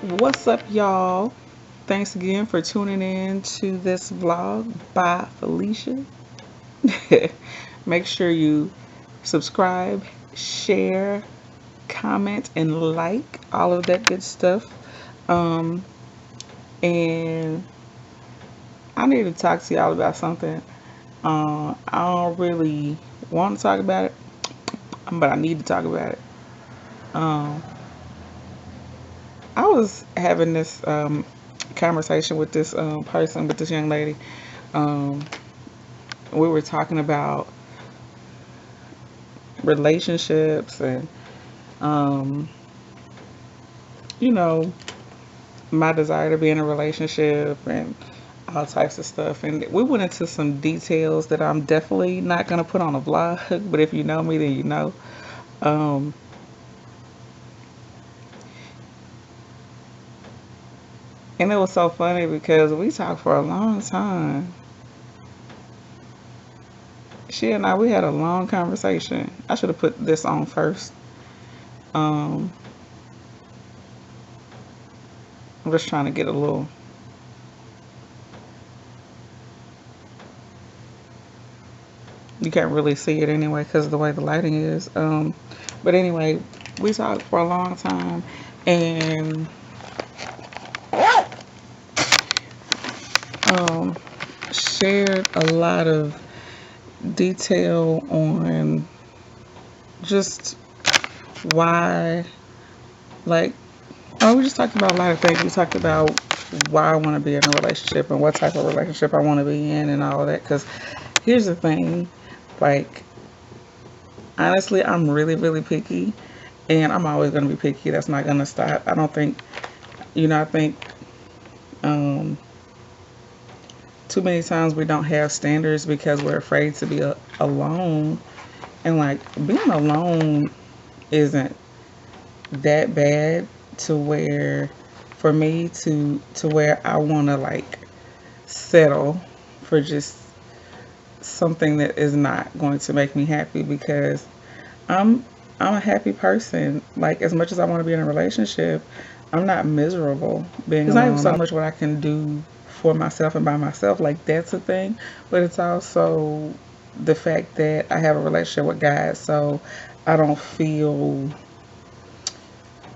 What's up, y'all? Thanks again for tuning in to this vlog by Felicia. Make sure you subscribe, share, comment, and like all of that good stuff. Um, and I need to talk to y'all about something. I don't really want to talk about it, but I need to talk about it. Um, I was having this conversation with this person, with this young lady. Um, we were talking about relationships and, um, you know, my desire to be in a relationship and all types of stuff. And we went into some details that I'm definitely not going to put on a vlog, but if you know me, then you know. Um, and it was so funny because we talked for a long time. She and I, we had a long conversation. I should have put this on first. Um, I'm just trying to get a little. You can't really see it anyway because of the way the lighting is. But anyway, we talked for a long time and um, shared a lot of detail on just why, like, oh, we just talked about a lot of things. We talked about why I want to be in a relationship and what type of relationship I want to be in and all of that. Because here's the thing, like, honestly, I'm really, really picky, and I'm always going to be picky. That's not going to stop. I don't think, I think um, too many times we don't have standards because we're afraid to be alone. And like being alone isn't that bad to where for me to where I want to like settle for just something that is not going to make me happy because I'm I'm a happy person. Like as much as I want to be in a relationship, I'm not miserable being it's alone. Not even so much what I can do for myself and by myself. Like that's a thing, but it's also the fact that I have a relationship with God, so I don't feel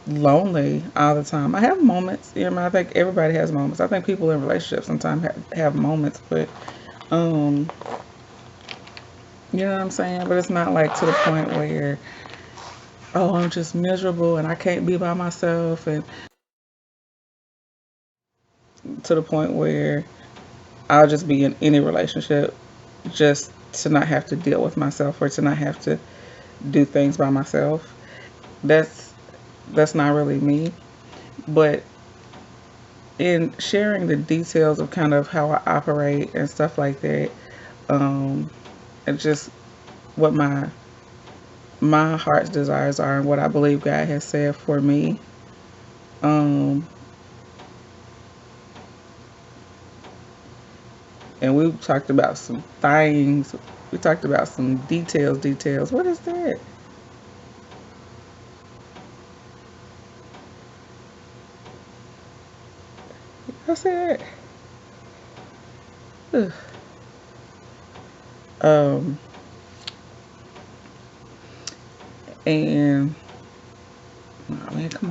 lonely all the time. I have moments, I think everybody has moments. I think people in relationships sometimes have moments, but um, you know what I'm saying? But it's not like to the point where oh, I'm just miserable and I can't be by myself, and to the point where I'll just be in any relationship just to not have to deal with myself or to not have to do things by myself. That's that's not really me. But in sharing the details of kind of how I operate and stuff like that, um, and just what my heart's desires are and what I believe God has said for me. Um, and we talked about some things. We talked about some details. Details. What is that? I said. Ugh. Um, and oh man, come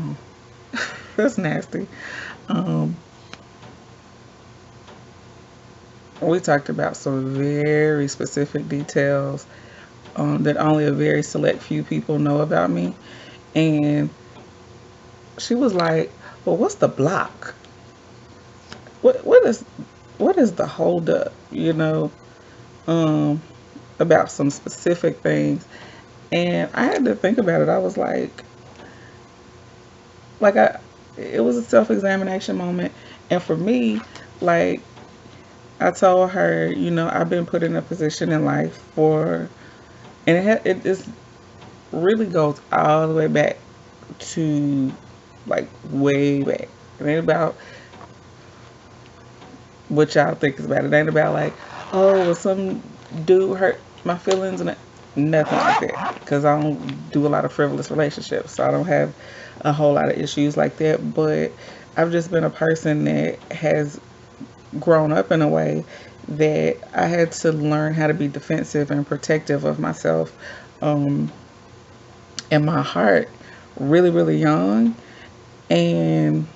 on, that's nasty. Um, we talked about some very specific details that only a very select few people know about me, and she was like, "Well, what's the block? What is what is the hold up? Um, about some specific things." And I had to think about it. I was like, like it was a self-examination moment. And for me, like, I told her, I've been put in a position in life for, and it is really goes all the way back to, like, way back. It ain't about what y'all think is about. It ain't about like, oh, well, some dude hurt my feelings and nothing like that. Because I don't do a lot of frivolous relationships, so I don't have a whole lot of issues like that. But I've just been a person that has grown up in a way that I had to learn how to be defensive and protective of myself, um, and my heart really, really young. And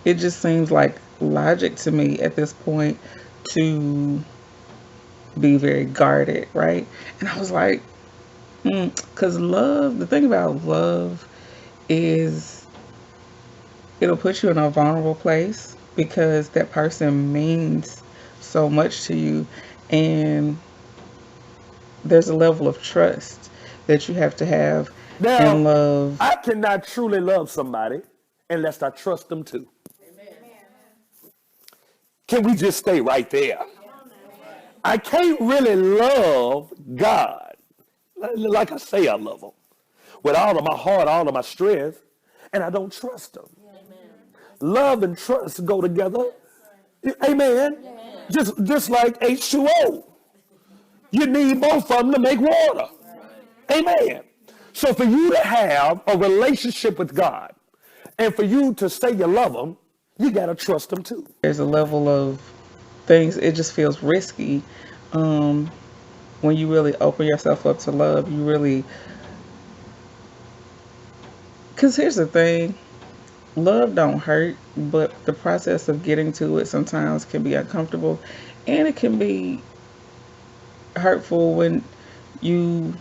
it just seems like logic to me at this point to be very guarded, right? And I was like, because love, the thing about love is it'll put you in a vulnerable place because that person means so much to you. And there's a level of trust that you have to have in Now, love. I cannot truly love somebody unless I trust them too. Can we just stay right there? I can't really love God like I say I love Him with all of my heart, all of my strength, and I don't trust Him. Love and trust go together. Amen. Just like H2O. You need both of them to make water. Amen. So for you to have a relationship with God and for you to say you love Him, you got to trust Him too. There's a level of things, it just feels risky. Um, when you really open yourself up to love, you really, because here's the thing, love don't hurt, but the process of getting to it sometimes can be uncomfortable, and it can be hurtful when you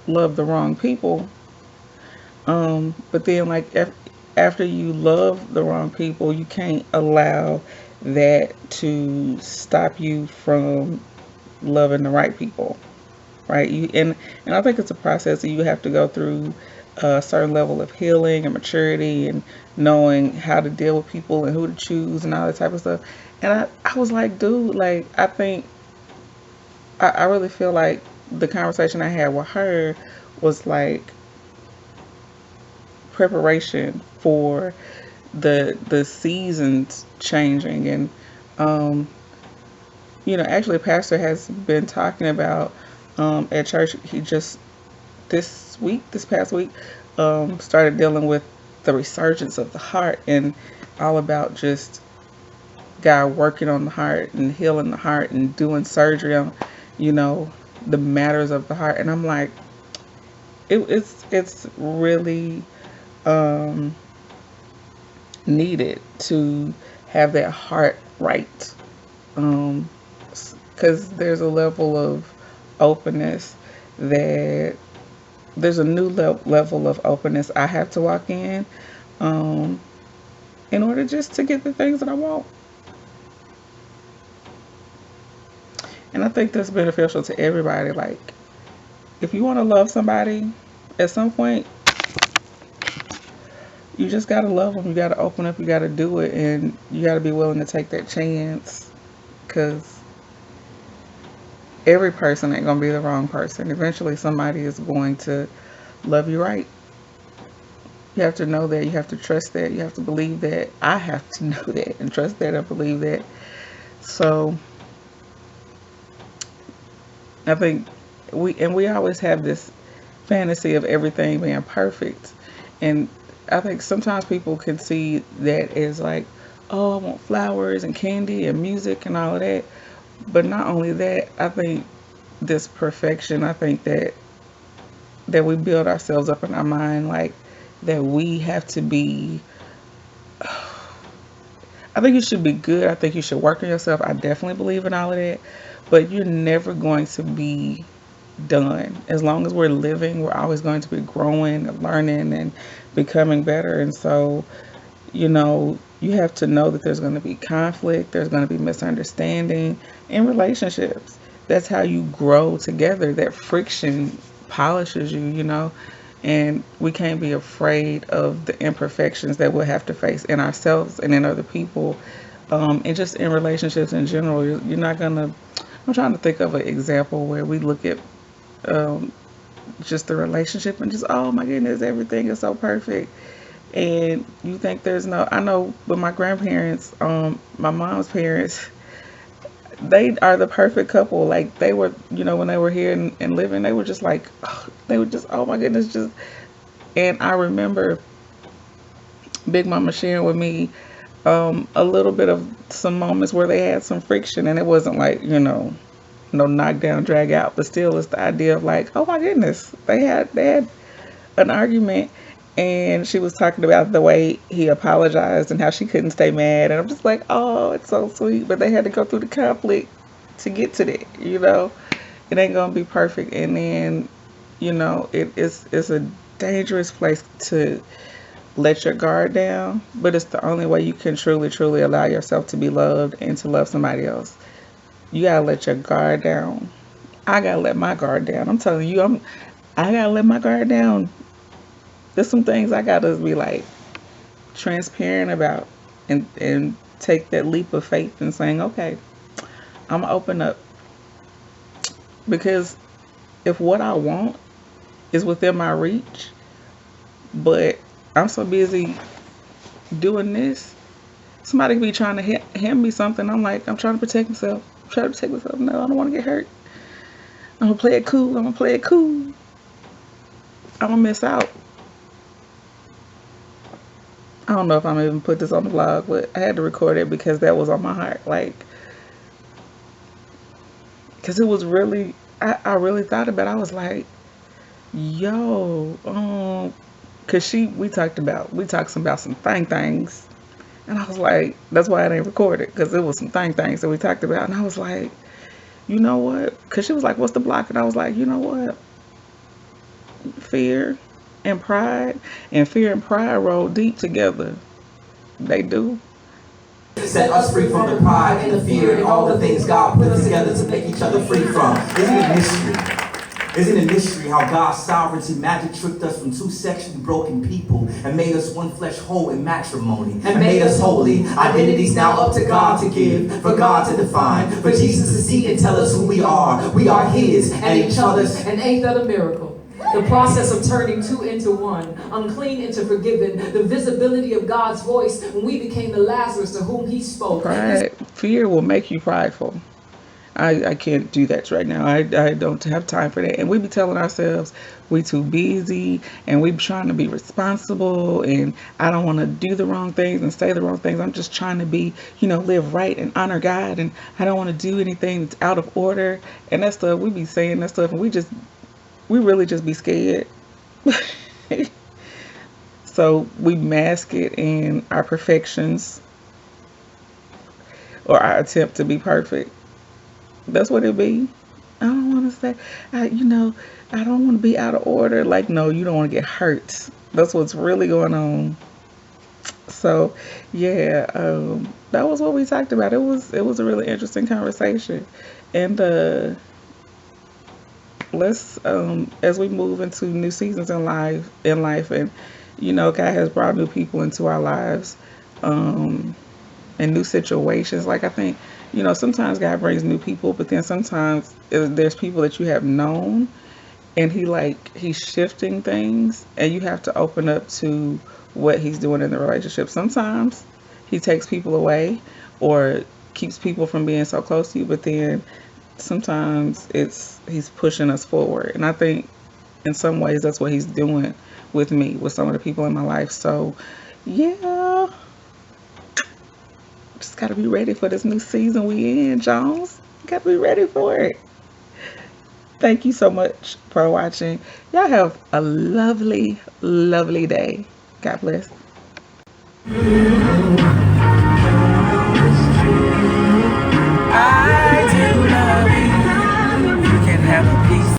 love the wrong people. But then, like, after you love the wrong people, you can't allow that to stop you from loving the right people, right? And I think it's a process that you have to go through a certain level of healing and maturity and knowing how to deal with people and who to choose and all that type of stuff. And I was like, dude, like, I think I really feel like the conversation I had with her was like preparation for the seasons changing. And um actually pastor has been talking about, at church, he just this past week, started dealing with the resurgence of the heart, and all about just God working on the heart and healing the heart and doing surgery on, you know, the matters of the heart. And I'm like, it's really um, needed to have that heart right, because there's a level of openness that there's a new level of openness I have to walk um, in order just to get the things that I want. And I think that's beneficial to everybody. Like, if you want to love somebody, at some point, you just got to love them. You got to open up. You got to do it. And you got to be willing to take that chance. Because every person ain't going to be the wrong person. Eventually, somebody is going to love you right. You have to know that. You have to trust that. You have to believe that. I have to know that and trust that and believe that. So I think we always have this fantasy of everything being perfect. And I think sometimes people can see that as like, oh, I want flowers and candy and music and all of that. But not only that, I think this perfection, I think that we build ourselves up in our mind, like, that we have to be, I think you should be good. I think you should work on yourself. I definitely believe in all of that. But you're never going to be done. As long as we're living, we're always going to be growing, learning, and becoming better. And so, you have to know that there's going to be conflict, there's going to be misunderstanding in relationships. That's how you grow together. That friction polishes you, And we can't be afraid of the imperfections that we'll have to face in ourselves and in other people, and just in relationships in general. You're not gonna. I'm trying to think of an example where we look at um, just the relationship and just, oh my goodness, everything is so perfect. And you think there's no. I know with my grandparents, my mom's parents, they are the perfect couple. Like they were, when they were here and living, they were just like, they were just, oh my goodness, just. And I remember Big Mama sharing with me a little bit of some moments where they had some friction, and it wasn't like, no knockdown, drag out, but still, it's the idea of like, oh my goodness, they had an argument, and she was talking about the way he apologized and how she couldn't stay mad, and I'm just like, oh, it's so sweet, but they had to go through the conflict to get to that. It ain't gonna be perfect, and then it's a dangerous place to let your guard down, but it's the only way you can truly, truly allow yourself to be loved and to love somebody else. You gotta let your guard down. I gotta let my guard down. I'm telling you, I gotta let my guard down. There's some things I gotta be like transparent about, and take that leap of faith and saying, okay, I'm gonna open up, because if what I want is within my reach, but I'm so busy doing this, somebody could be trying to hand me something. I'm like, I'm trying to protect myself. I'm trying to protect myself. No, I don't want to get hurt. I'm gonna play it cool. I'm gonna play it cool. I'm gonna miss out. I don't know if I'm even put this on the vlog, but I had to record it because that was on my heart. Like, because it was really, I really thought about it. I was like, yo, because we talked about some things. And I was like, that's why I didn't record it, because it was some things that we talked about. And I was like, you know what? Because she was like, what's the block? And I was like, you know what? Fear and pride. And fear and pride roll deep together. They do. Set us free from the pride and the fear and all the things God put together to make each other free from. Isn't it mystery? Isn't it mystery how God's sovereignty magic tricked us from two sexually broken people and made us one flesh whole in matrimony and made us holy? Identities now up to God to give, for God to define, for Jesus to see and tell us who we are. We are His and each other's. And ain't that a miracle? The process of turning two into one, unclean into forgiven, the visibility of God's voice when we became the Lazarus to whom He spoke. Pride, fear will make you prideful. I can't do that right now. I don't have time for that. And we be telling ourselves we too busy, and we trying to be responsible, and I don't want to do the wrong things and say the wrong things. I'm just trying to be, live right and honor God, and I don't want to do anything that's out of order. And that stuff, we be saying that stuff, and we really just be scared. So we mask it in our perfections, or our attempt to be perfect. That's what it be. I don't want to say, I don't want to be out of order. Like, no, you don't want to get hurt. That's what's really going on. So, yeah, that was what we talked about. It was a really interesting conversation, and let's as we move into new seasons in life, and God has brought new people into our lives, and new situations. Like, I think, sometimes God brings new people, but then sometimes there's people that you have known, and he's shifting things, and you have to open up to what He's doing in the relationship. Sometimes He takes people away or keeps people from being so close to you, but then sometimes He's pushing us forward. And I think in some ways that's what He's doing with me, with some of the people in my life. So yeah, just gotta be ready for this new season we in, Jones. Gotta be ready for it. Thank you so much for watching. Y'all have a lovely, lovely day. God bless.